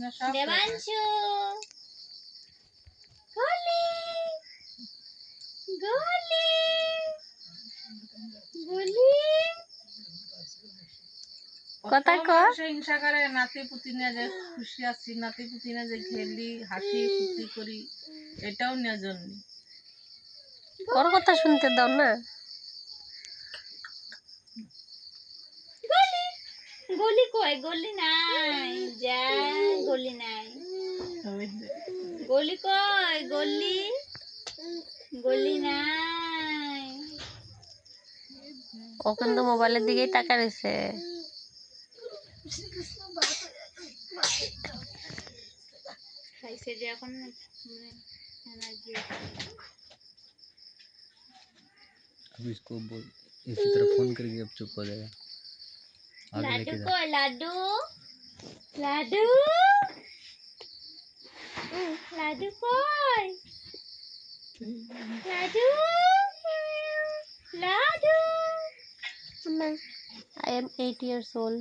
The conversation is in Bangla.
না সব দেবাংশু গলি গলি গলি কথা ক হিংসা করে নাতি পুতি নিয়ে যে খুশি আছি, নাতি পুতি নিয়ে যে খেলি হাসি ফুর্তি করি, এটাও নেওয়ার জন্য। ওর কথা শুনতে দাও না। গলি গলি কই গলি নাই যা গলি নাই গলি কই গলি গলি নাই ও কিন্তু মোবাইলের দিকেই তাকা রয়েছে। খাইছে যে এখন এনার্জি। अब इसको बोल इसी तरह फोन करके अब चुप हो जाएगा। आगे लाडू लेके जा। को लाडू लाडू लाडू कोई लाडू लाडू I am 8 years old.